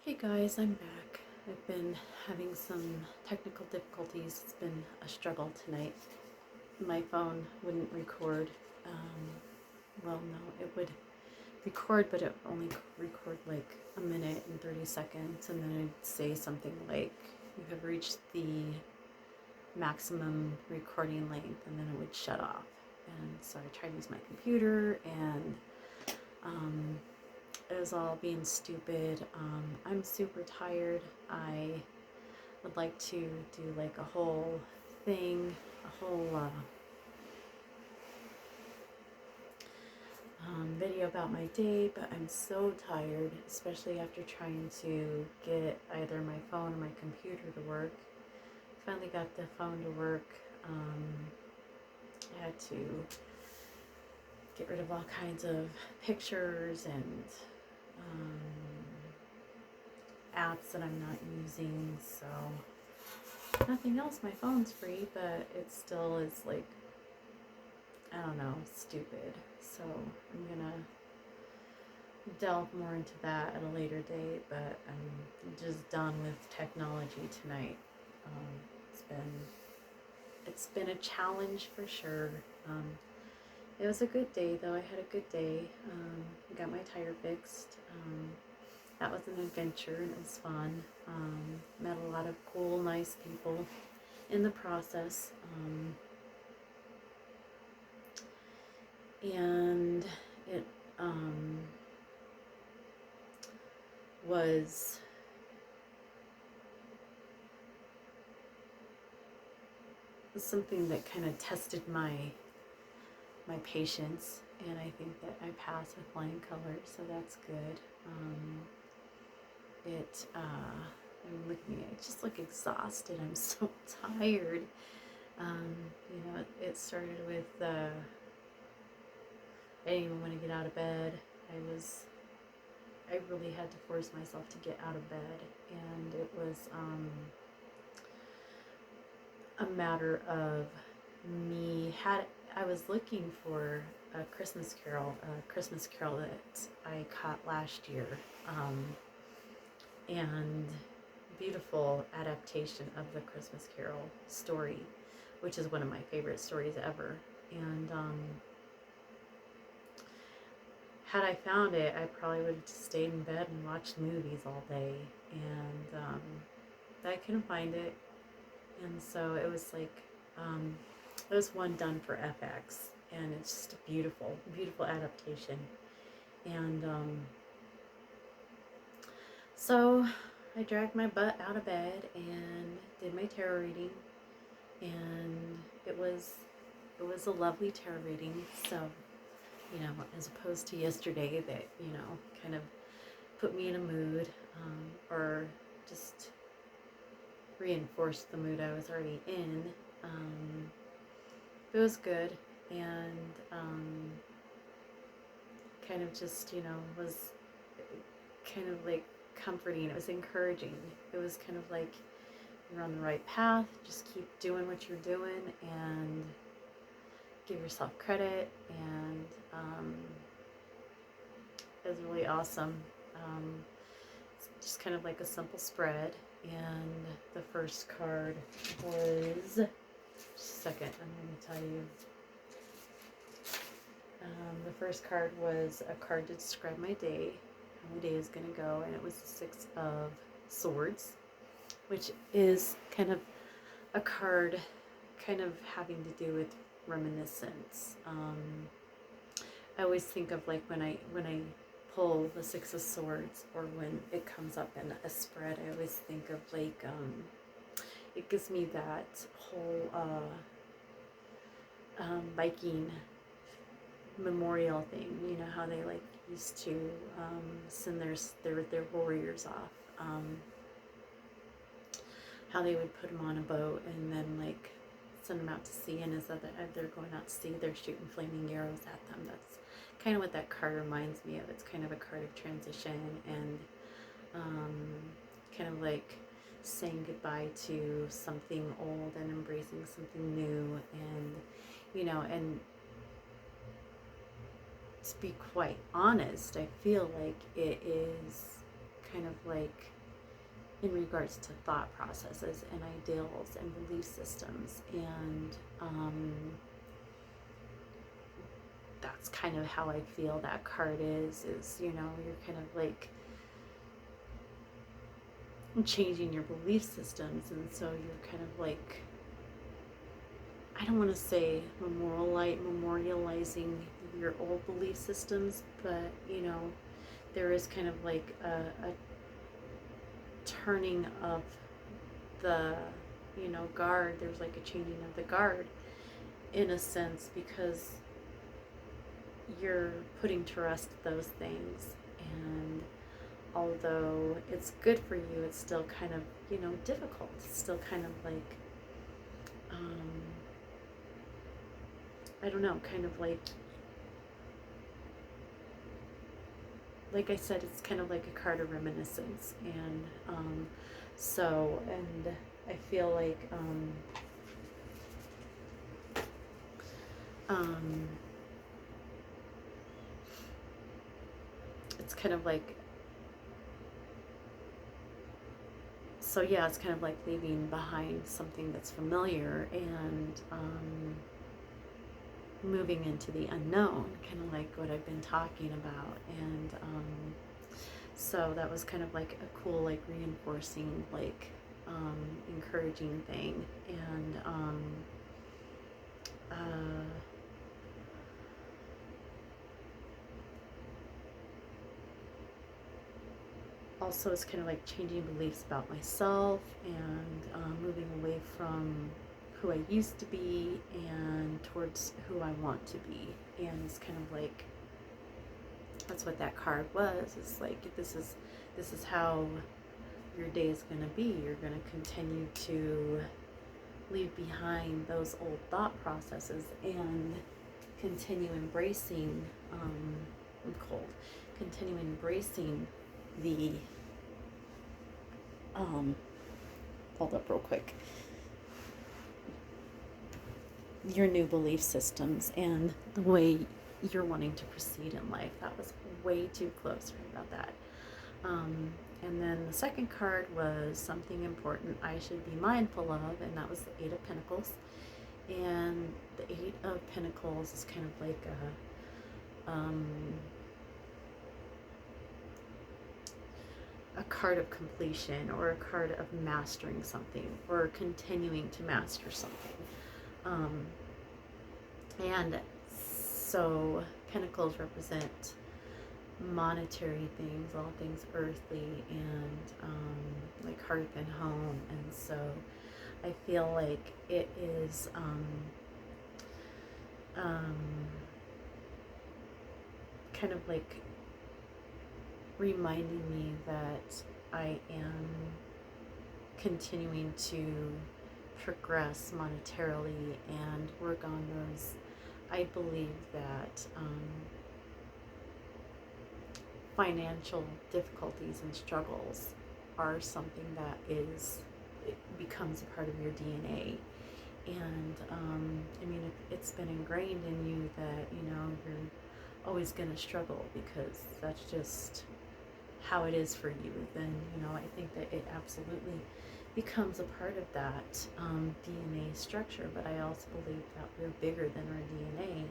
Hey guys, I'm back. I've been having some technical difficulties. It's been a struggle tonight. My phone wouldn't record. Well, no, it would record, but it would only record like a minute and 30 seconds, and then it'd say something like, you have reached the maximum recording length, and then it would shut off. And so I tried to use my computer, and it was all being stupid. I'm super tired. I would like to do like a whole thing, a whole video about my day, but I'm so tired, especially after trying to get either my phone or my computer to work. Finally got the phone to work. I had to get rid of all kinds of pictures and apps that I'm not using, so nothing else. My phone's free, but it still is like, I don't know, stupid. So I'm gonna delve more into that at a later date, but I'm just done with technology tonight. It's been a challenge for sure. It was a good day though. I had a good day. Got my tire fixed. That was an adventure and it was fun. Met a lot of cool, nice people in the process. And it was something that kind of tested my patience, and I think that I passed with flying colors, so that's good. I'm looking at it, just look exhausted. I'm so tired. It started with I didn't even want to get out of bed. I really had to force myself to get out of bed, and it was a matter of I was looking for a Christmas Carol that I caught last year, and beautiful adaptation of the Christmas Carol story, which is one of my favorite stories ever. And had I found it, I probably would have just stayed in bed and watched movies all day, and I couldn't find it. And so it was like, it was one done for FX, and it's just a beautiful, beautiful adaptation. And so I dragged my butt out of bed and did my tarot reading, and it was a lovely tarot reading. So, as opposed to yesterday that, kind of put me in a mood, or just reinforced the mood I was already in. It was good, and kind of just, was kind of like comforting. It was encouraging. It was kind of like, you're on the right path. Just keep doing what you're doing and give yourself credit. And it was really awesome. It's just kind of like a simple spread. And the first card was, just a second, I'm going to tell you. The first card was a card to describe my day, how my day is going to go, and it was the Six of Swords, which is kind of a card kind of having to do with reminiscence. I always think of like when I pull the Six of Swords, or when it comes up in a spread, I always think of like, it gives me that whole Viking memorial thing. You know how they like used to send their warriors off. How they would put them on a boat and then like send them out to sea, and as they're going out to sea, they're shooting flaming arrows at them. That's kind of what that card reminds me of. It's kind of a card of transition, and kind of like saying goodbye to something old and embracing something new. And and to be quite honest, I feel like it is kind of like in regards to thought processes and ideals and belief systems. And that's kind of how I feel that card is, you know, you're kind of like changing your belief systems. And so you're kind of like, I don't want to say memorializing your old belief systems, but you know, there is kind of like a turning of the, you know, guard. There's like a changing of the guard in a sense, because you're putting to rest those things. And although it's good for you, it's still kind of, you know, difficult. It's still kind of like, I don't know, kind of like I said, it's kind of like a card of reminiscence. And and I feel like it's kind of like, so yeah, it's kind of like leaving behind something that's familiar and moving into the unknown, kind of like what I've been talking about. And so that was kind of like a cool, like reinforcing, like encouraging thing. And also it's kind of like changing beliefs about myself and moving away from who I used to be and towards who I want to be. And it's kind of like, that's what that card was. It's like, this is how your day is going to be. You're going to continue to leave behind those old thought processes and continue embracing, I'm cold, continue embracing the, hold up real quick, your new belief systems and the way you're wanting to proceed in life. That was way too close. Sorry about that. And then the second card was something important I should be mindful of, and that was the Eight of Pentacles. And the Eight of Pentacles is kind of like a card of completion, or a card of mastering something, or continuing to master something. And so Pentacles represent monetary things, all things earthly, and like hearth and home. And so I feel like it is kind of like reminding me that I am continuing to progress monetarily and work on those. I believe that financial difficulties and struggles are something that it becomes a part of your DNA. And I mean, it's been ingrained in you that, you know, you're always going to struggle because that's just how it is for you, then, you know, I think that it absolutely becomes a part of that DNA structure. But I also believe that we're bigger than our DNA,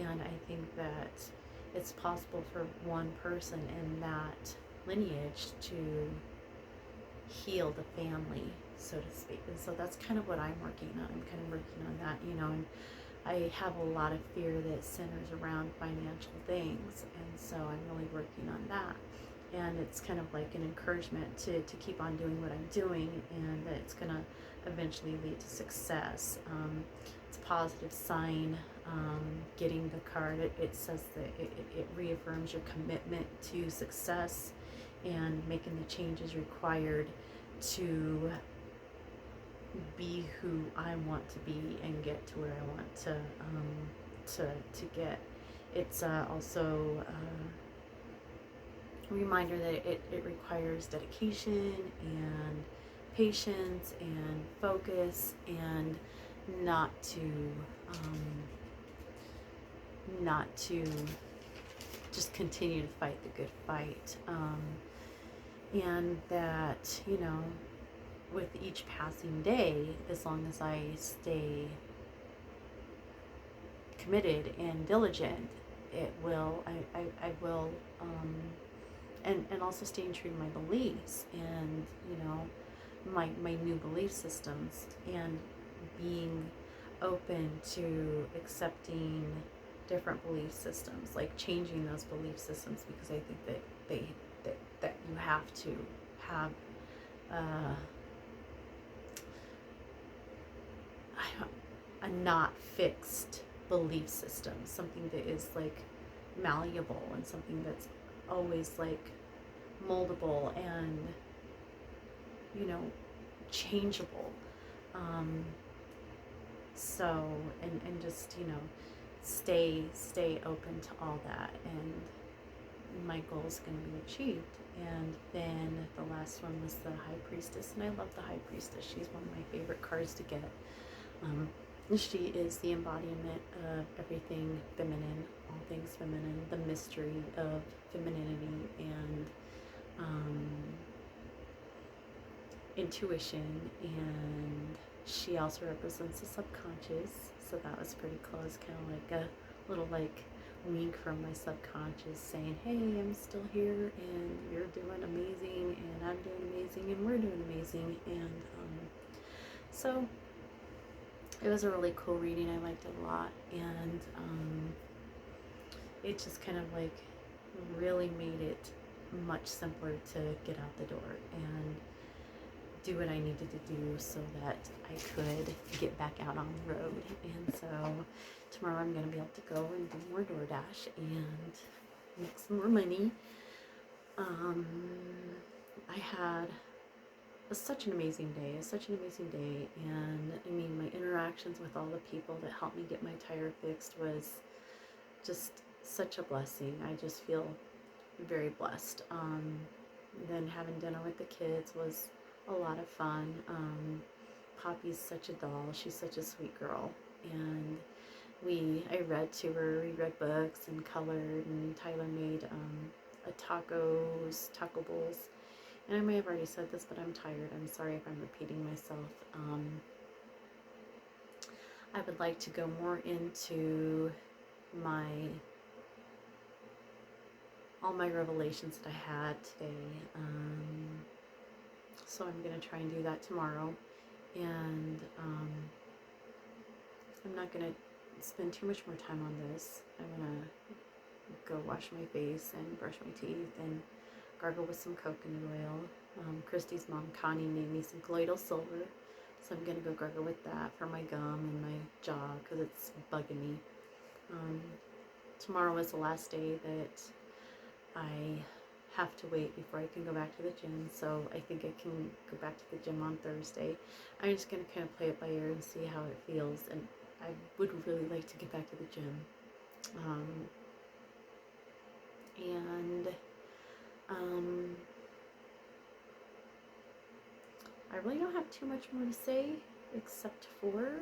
and I think that it's possible for one person in that lineage to heal the family, so to speak. And so that's kind of what I'm working on. I'm kind of working on that, you know, and I have a lot of fear that centers around financial things, and so I'm really working on that. And it's kind of like an encouragement to keep on doing what I'm doing, and that it's going to eventually lead to success. It's a positive sign. Getting the card, it says that it reaffirms your commitment to success and making the changes required to be who I want to be and get to where I want to get. It's also reminder that it requires dedication and patience and focus, and not to just continue to fight the good fight. and that, you know, with each passing day, as long as I stay committed and diligent, it will, I will, and also staying true to my beliefs and, you know, my new belief systems, and being open to accepting different belief systems, like changing those belief systems, because I think that that you have to have uh, a not fixed belief system, something that is like malleable, and something that's always like moldable and, you know, changeable. Um, so and just, you know, stay open to all that, and my goal is going to be achieved. And then the last one was the High Priestess, and I love the High Priestess. She's one of my favorite cards to get. She is the embodiment of everything feminine, all things feminine, the mystery of femininity, and intuition. And she also represents the subconscious, so that was pretty close, kind of like a little like wink from my subconscious saying, hey, I'm still here, and you're doing amazing, and I'm doing amazing, and we're doing amazing. And so it was a really cool reading. I liked it a lot, and it just kind of like really made it much simpler to get out the door and do what I needed to do so that I could get back out on the road. And so tomorrow I'm going to be able to go and do more DoorDash and make some more money. I had such an amazing day, and I mean, my interactions with all the people that helped me get my tire fixed was just such a blessing. I just feel very blessed. Then having dinner with the kids was a lot of fun. Poppy's such a doll. She's such a sweet girl, and I read to her. We read books and colored, and Tyler made taco bowls. And I may have already said this, but I'm tired. I'm sorry if I'm repeating myself. I would like to go more into all my revelations that I had today. So I'm going to try and do that tomorrow. And I'm not going to spend too much more time on this. I'm going to go wash my face and brush my teeth and gargle with some coconut oil. Christy's mom, Connie, made me some colloidal silver, so I'm going to go gargle with that for my gum and my jaw because it's bugging me. Tomorrow is the last day that I have to wait before I can go back to the gym, so I think I can go back to the gym on Thursday. I'm just going to kind of play it by ear and see how it feels, and I would really like to get back to the gym. I really don't have too much more to say except for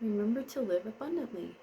remember to live abundantly.